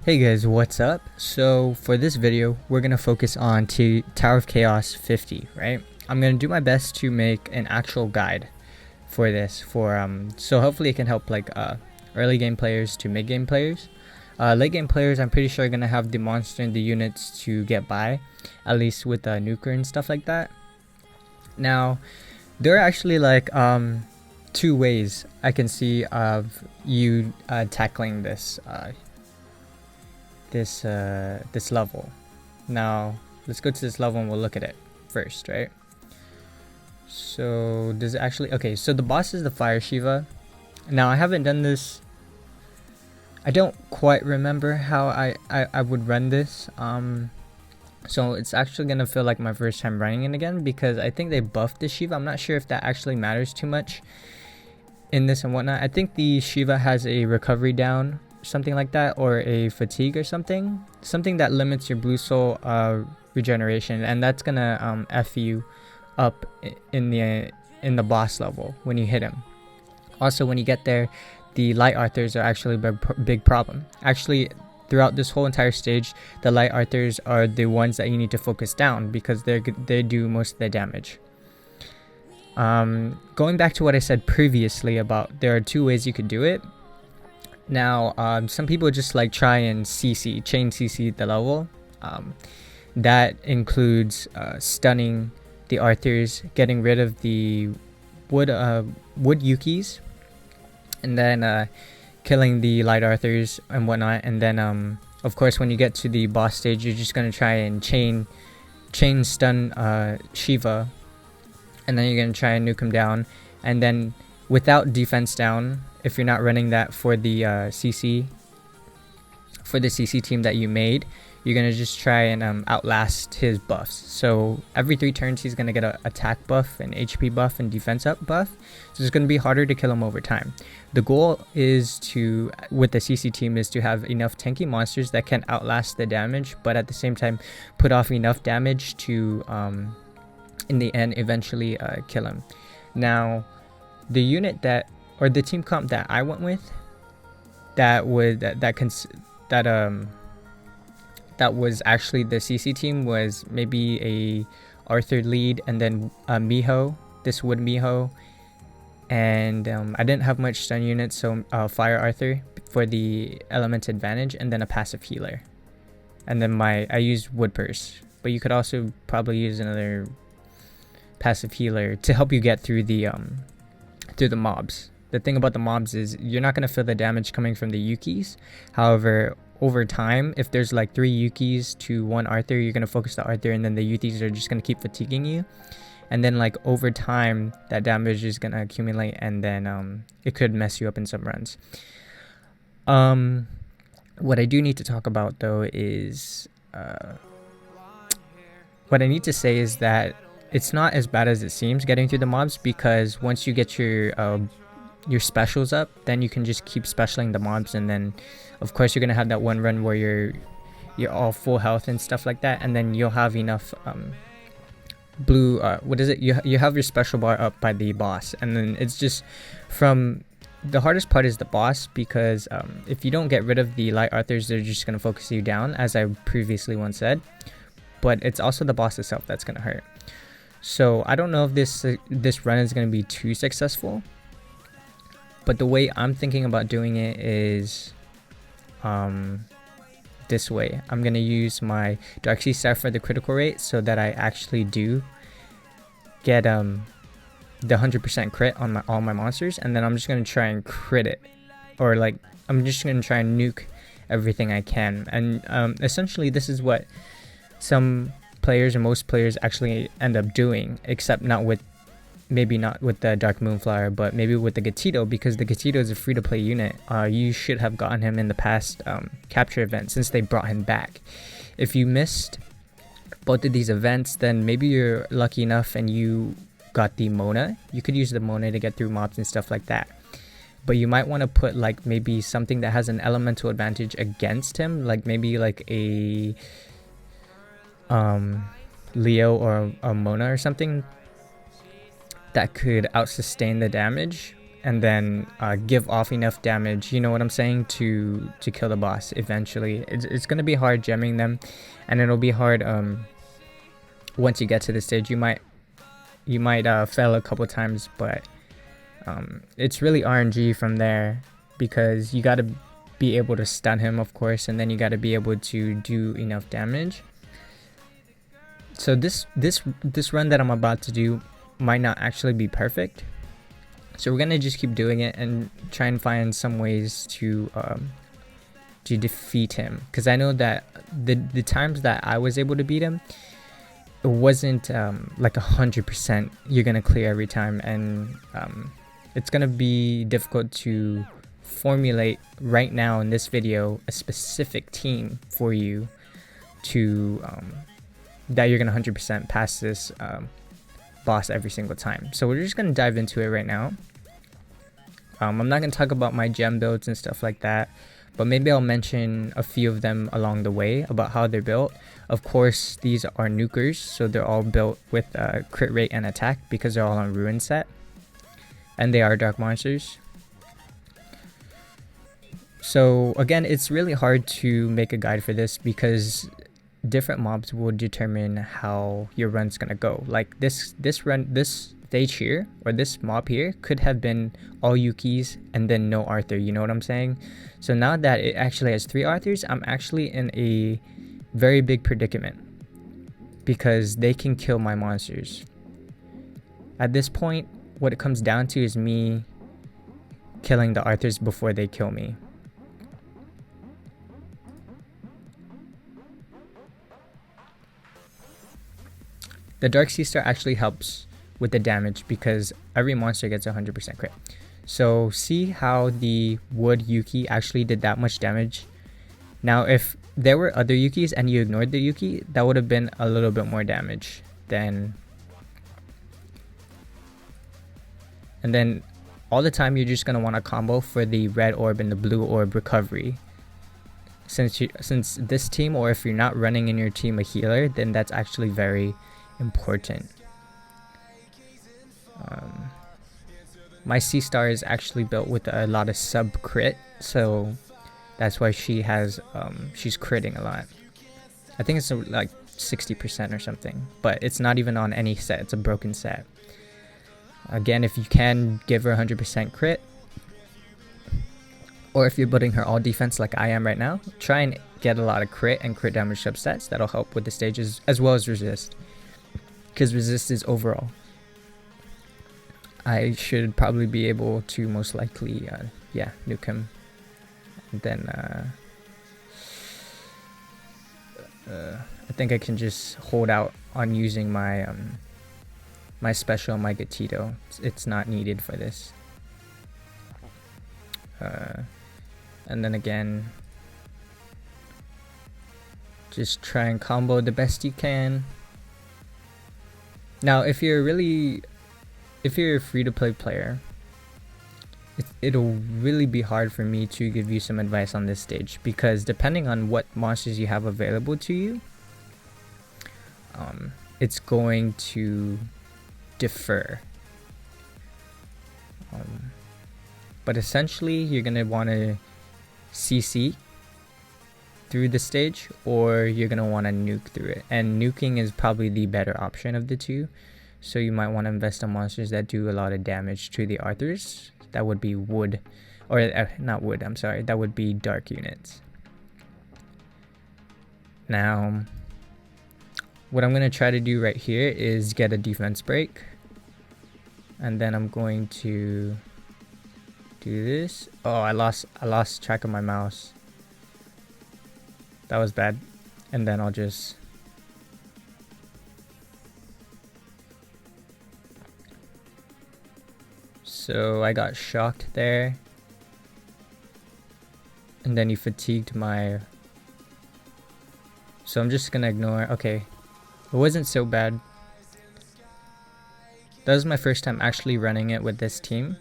Hey guys, what's up? So for this video, we're gonna focus on Tower of Chaos 50, right? I'm gonna do my best to make an actual guide for this, so hopefully it can help like early game players to mid game players. Late game players, I'm pretty sure are gonna have the monster and the units to get by, at least with the nuker and stuff like that. Now, there are actually like two ways I can see of you tackling this level. Now let's go to this level and we'll look at it first, right? So does it actually, okay, so the boss is the fire Shiva. Now I haven't done this, I don't quite remember how I would run this, so it's actually gonna feel like my first time running it again because I think they buffed the Shiva. I'm not sure if that actually matters too much in this and whatnot. I think the Shiva has a recovery down, something like that, or a fatigue or something that limits your blue soul regeneration, and that's gonna f you up in the boss level when you hit him. Also, when you get there, the light arthurs are actually a big problem. Actually, throughout this whole entire stage, the light arthurs are the ones that you need to focus down because they do most of the damage. Going back to what I said previously about there are two ways you could do it. Now, some people just like try and chain CC the level. That includes stunning the arthurs, getting rid of the wood yukis, and then killing the light arthurs and whatnot. And then of course, when you get to the boss stage, you're just gonna try and chain stun Shiva, and then you're gonna try and nuke him down. And then without defense down, if you're not running that for the CC team that you made, you're gonna just try and outlast his buffs. So every 3 turns he's gonna get an attack buff, an HP buff, and defense up buff. So it's gonna be harder to kill him over time. The goal is to, with the CC team, is to have enough tanky monsters that can outlast the damage, but at the same time put off enough damage to in the end eventually kill him. Now, the unit that, or the team comp that I went with, that was actually the CC team, was maybe a Arthur lead, and then a Miho, this wood Miho, and I didn't have much stun units, so Fire Arthur for the element advantage, and then a passive healer, and then I used Wood Purse, but you could also probably use another passive healer to help you get through the mobs. The thing about the mobs is you're not going to feel the damage coming from the Yukis. However, over time, if there's like 3 Yukis to 1 Arthur, you're going to focus the Arthur, and then the Yukis are just going to keep fatiguing you. And then like over time, that damage is going to accumulate, and then it could mess you up in some runs. What I do need to talk about though is what I need to say is that it's not as bad as it seems getting through the mobs, because once you get your specials up, then you can just keep specialing the mobs, and then of course you're gonna have that one run where you're all full health and stuff like that, and then you'll have enough blue you have your special bar up by the boss. And then it's just, from the hardest part is the boss, because if you don't get rid of the light arthurs, they're just gonna focus you down, as I previously once said, but it's also the boss itself that's gonna hurt. So I don't know if this run is going to be too successful, but the way I'm thinking about doing it is this way. I'm going to use my Darkseid Staff for the critical rate, so that I actually do get the 100% crit on all my monsters, and then I'm just going to try and crit it, or like I'm just going to try and nuke everything I can. And essentially this is what some players, and most players, actually end up doing, except maybe not with the Dark Moonflower, but maybe with the Gatito, because the Gatito is a free-to-play unit. You should have gotten him in the past capture event, since they brought him back. If you missed both of these events, then maybe you're lucky enough and you got the Mona. You could use the Mona to get through mobs and stuff like that, but you might want to put like maybe something that has an elemental advantage against him, like maybe like a Leo or a Mona or something that could out sustain the damage, and then give off enough damage, you know what I'm saying, to kill the boss eventually. It's gonna be hard gemming them, and it'll be hard once you get to the stage. You might fail a couple times, but it's really RNG from there, because you got to be able to stun him, of course, and then you got to be able to do enough damage. So this run that I'm about to do might not actually be perfect, so we're gonna just keep doing it and try and find some ways to defeat him, because I know that the times that I was able to beat him, it wasn't like 100% you're gonna clear every time, and it's gonna be difficult to formulate right now in this video a specific team for you to that you're gonna 100% pass this boss every single time. So we're just gonna dive into it right now. I'm not gonna talk about my gem builds and stuff like that, but maybe I'll mention a few of them along the way about how they're built. Of course, these are nukers, so they're all built with crit rate and attack because they're all on ruin set, and they are dark monsters. So again, it's really hard to make a guide for this because different mobs will determine how your run's gonna go. Like this stage here, or this mob here, could have been all Yukis and then no Arthur, you know what I'm saying? So now that it actually has 3 Arthurs, I'm actually in a very big predicament because they can kill my monsters. At this point, what it comes down to is me killing the Arthurs before they kill me. The Dark Sea Star actually helps with the damage because every monster gets 100% crit. So see how the wood Yuki actually did that much damage. Now if there were other Yukis and you ignored the Yuki, that would have been a little bit more damage than. And then all the time you're just going to want to combo for the red orb and the blue orb recovery. Since this team, or if you're not running in your team a healer, then that's actually very important. My Sea Star is actually built with a lot of sub crit, so that's why she has she's critting a lot. I think it's like 60% or something, but it's not even on any set, it's a broken set. Again, if you can give her 100% crit, or if you're building her all defense like I am right now, try and get a lot of crit and crit damage substats. That'll help with the stages as well as resist, because resist is overall. I should probably be able to most likely nuke him, and then I think I can just hold out on using my my special, my Gatito. It's not needed for this. And then again, just try and combo the best you can. Now if you're a free-to-play player, it'll really be hard for me to give you some advice on this stage, because depending on what monsters you have available to you, it's going to differ. But essentially you're going to want to CC through the stage, or you're going to want to nuke through it, and nuking is probably the better option of the two. So you might want to invest on monsters that do a lot of damage to the Arthurs. That would be wood, or not wood, I'm sorry, that would be dark units. Now what I'm going to try to do right here is get a defense break, and then I'm going to do this. Oh, I lost track of my mouse. That was bad. And then I'll just so I got shocked there, and then he fatigued my, so I'm just gonna ignore. Okay, it wasn't so bad. That was my first time actually running it with this team,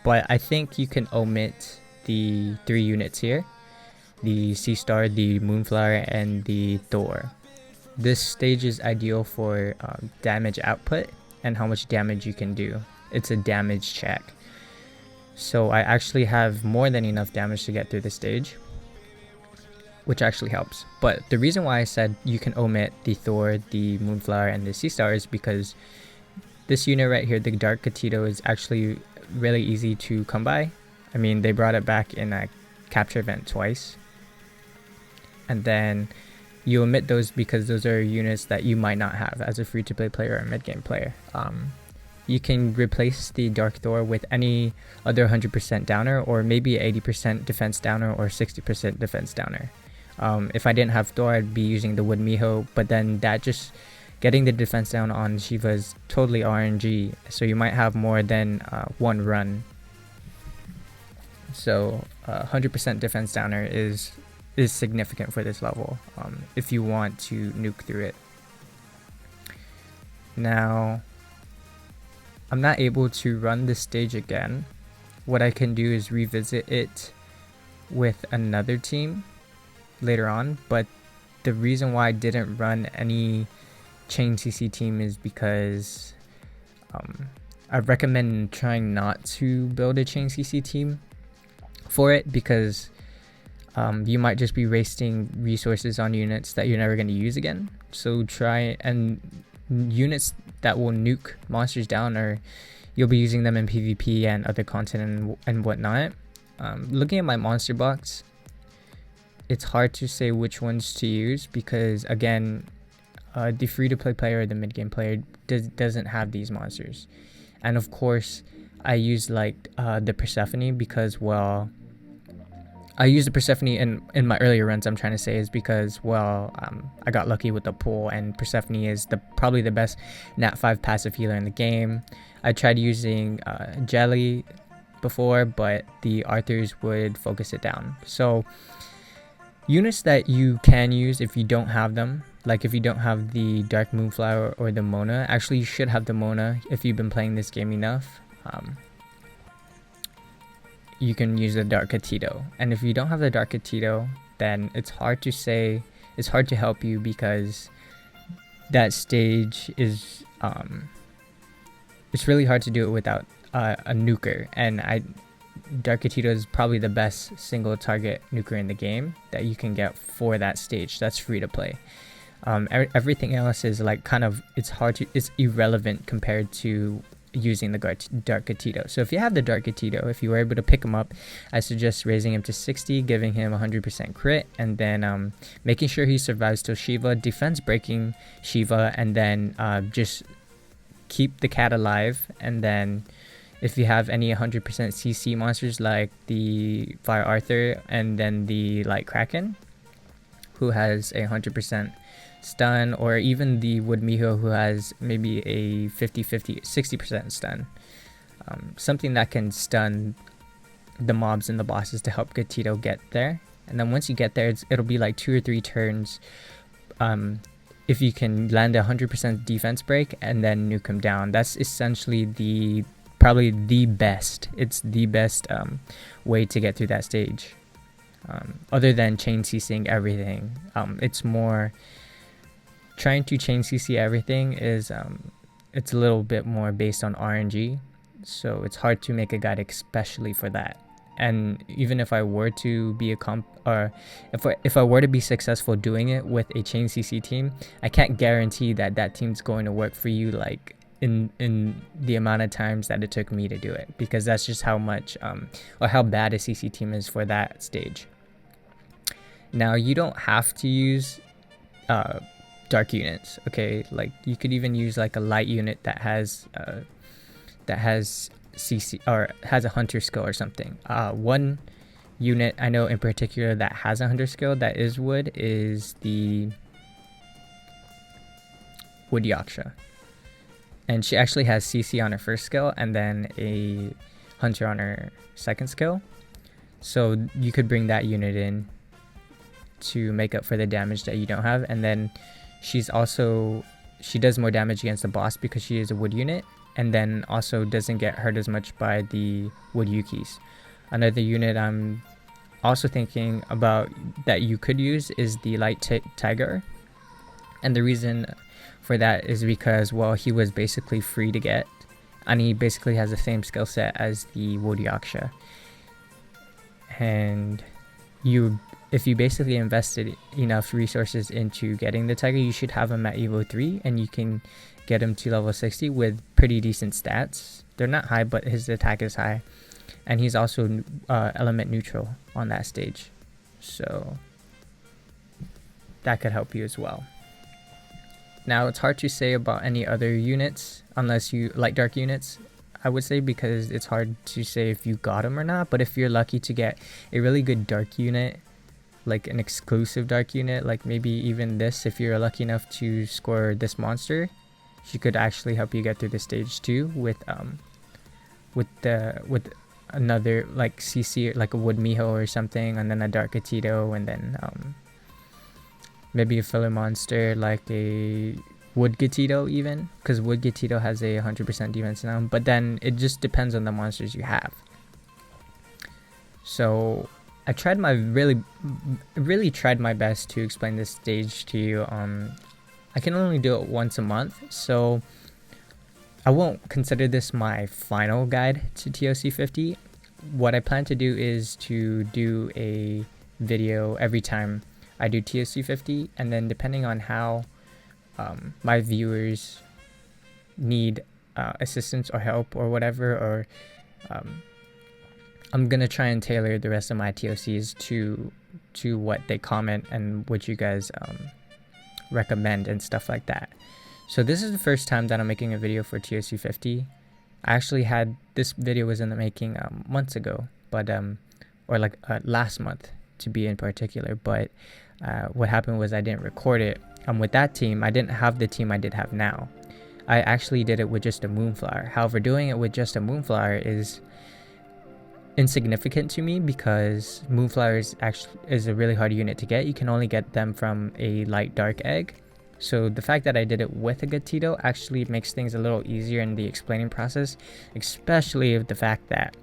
but I think you can omit the 3 units here, the Sea Star, the Moonflower, and the Thor. This stage is ideal for damage output and how much damage you can do. It's a damage check. So I actually have more than enough damage to get through the stage, which actually helps. But the reason why I said you can omit the Thor, the Moonflower, and the Sea Star is because this unit right here, the Dark Gatito, is actually really easy to come by. I mean, they brought it back in a capture event twice. And then you omit those because those are units that you might not have as a free-to-play player or mid-game player. You can replace the Dark Thor with any other 100% downer, or maybe 80% defense downer or 60% defense downer. If I didn't have Thor, I'd be using the Wood Miho, but then that just getting the defense down on Shiva is totally RNG, so you might have more than one run. So 100% defense downer is significant for this level if you want to nuke through it. Now, I'm not able to run this stage again. What I can do is revisit it with another team later on, but the reason why I didn't run any chain CC team is because I recommend trying not to build a chain CC team for it, because you might just be wasting resources on units that you're never going to use again. So try, and units that will nuke monsters down, or you'll be using them in PvP and other content and whatnot. Looking at my monster box, it's hard to say which ones to use because, again, the free-to-play player or the mid-game player doesn't have these monsters. And of course, I use like the Persephone because, well, I used the Persephone in my earlier runs, I'm trying to say, is because, well, I got lucky with the pull, and Persephone is probably the best Nat 5 passive healer in the game. I tried using Jelly before, but the Arthurs would focus it down. So units that you can use if you don't have them, like if you don't have the Dark Moonflower or the Mona, actually you should have the Mona if you've been playing this game enough. You can use the Dark Gatito, and if you don't have the Dark Gatito, then it's hard to say, it's hard to help you, because that stage is it's really hard to do it without a nuker, and Dark Gatito is probably the best single target nuker in the game that you can get for that stage. That's free to play. Everything else is like kind of, it's irrelevant compared to using the Dark Gatito. So if you have the Dark Gatito, if you were able to pick him up, I suggest raising him to 60, giving him 100% crit, and then making sure he survives till Shiva, defense breaking Shiva, and then just keep the cat alive. And then if you have any 100% CC monsters like the Fire Arthur and then the Light Kraken, who has a 100% stun, or even the Wood Miho, who has maybe a 50-50 60% stun, something that can stun the mobs and the bosses to help Gatito get there. And then once you get there, it'll be like 2 or 3 turns if you can land a 100% defense break and then nuke him down. That's essentially probably the best, it's the best way to get through that stage, other than chain CCing everything. It's more trying to chain CC everything is it's a little bit more based on RNG, so it's hard to make a guide especially for that. And even if I were to be if I were to be successful doing it with a chain CC team, I can't guarantee that that team's going to work for you like in the amount of times that it took me to do it, because that's just how much or how bad a CC team is for that stage. Now, you don't have to use dark units, okay? Like you could even use like a light unit that has CC or has a hunter skill or something. One unit I know in particular that has a hunter skill that is wood is the Wood Yaksha, and she actually has CC on her first skill and then a hunter on her second skill, so you could bring that unit in to make up for the damage that you don't have. And then she does more damage against the boss because she is a wood unit, and then also doesn't get hurt as much by the wood Yukis. Another unit I'm also thinking about that you could use is the Light Tiger, and the reason for that is because, well, he was basically free to get. and he basically has the same skill set as the Wodyaksha. And if you basically invested enough resources into getting the tiger, you should have him at Evo 3, and you can get him to level 60 with pretty decent stats. They're not high, but his attack is high, and he's also element neutral on that stage, so that could help you as well. Now, it's hard to say about any other units unless you like dark units, I would say, because it's hard to say if you got them or not. But if you're lucky to get a really good dark unit, like an exclusive dark unit, like maybe even this, if you're lucky enough to score this monster, she could actually help you get through the stage 2 with another like CC, like a Wood Miho or something, and then a Dark Gatito, and then maybe a filler monster like a Wood Gatito even, because Wood Gatito has a 100% defense now, but then it just depends on the monsters you have. So I tried my really tried my best to explain this stage to you. I can only do it once a month, so I won't consider this my final guide to TOC 50. What I plan to do is to do a video every time I do TOC 50, and then depending on how my viewers need assistance or help or whatever, or I'm gonna try and tailor the rest of my TOCs to what they comment and what you guys recommend and stuff like that. So this is the first time that I'm making a video for TOC 50. I actually had this video was in the making months ago, but or like last month to be in particular, but what happened was I didn't record it with that team. I didn't have the team I did have now. I actually did it with just a Moonflower. However, doing it with just a Moonflower is insignificant to me because Moonflower is a really hard unit to get. You can only get them from a light dark egg. So the fact that I did it with a Gatito actually makes things a little easier in the explaining process, especially with the fact that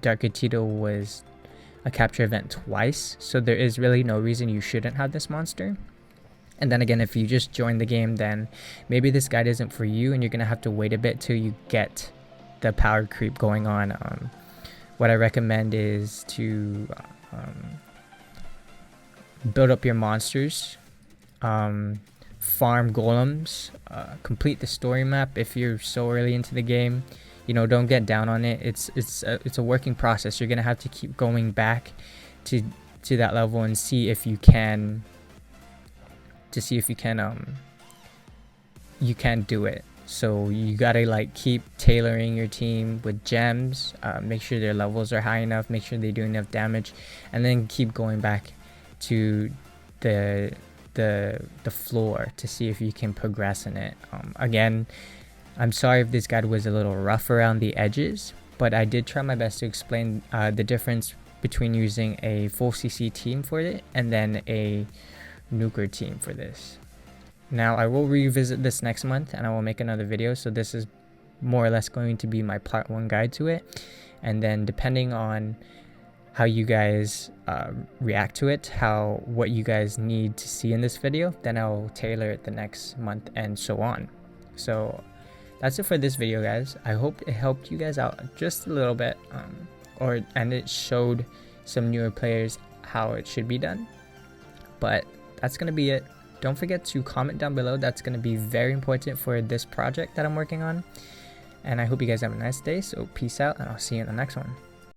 Dark Gatito was a capture event twice, so there is really no reason you shouldn't have this monster. And then again, if you just join the game, then maybe this guide isn't for you and you're gonna have to wait a bit till you get the power creep going on. What I recommend is to build up your monsters, farm golems, complete the story map if you're so early into the game. You know, don't get down on it. It's a working process. You're gonna have to keep going back to that level and see if you can you can do it. So you gotta like keep tailoring your team with gems, make sure their levels are high enough, make sure they do enough damage, and then keep going back to the floor to see if you can progress in it. Again, I'm sorry if this guide was a little rough around the edges, but I did try my best to explain the difference between using a full CC team for it and then a nuker team for this. Now I will revisit this next month and I will make another video, so this is more or less going to be my part 1 guide to it, and then depending on how you guys react to it, what you guys need to see in this video, then I'll tailor it the next month and so on. So that's it for this video, guys. I hope it helped you guys out just a little bit, and it showed some newer players how it should be done. But that's gonna be it. Don't forget to comment down below. That's gonna be very important for this project that I'm working on. And I hope you guys have a nice day. So peace out, and I'll see you in the next one.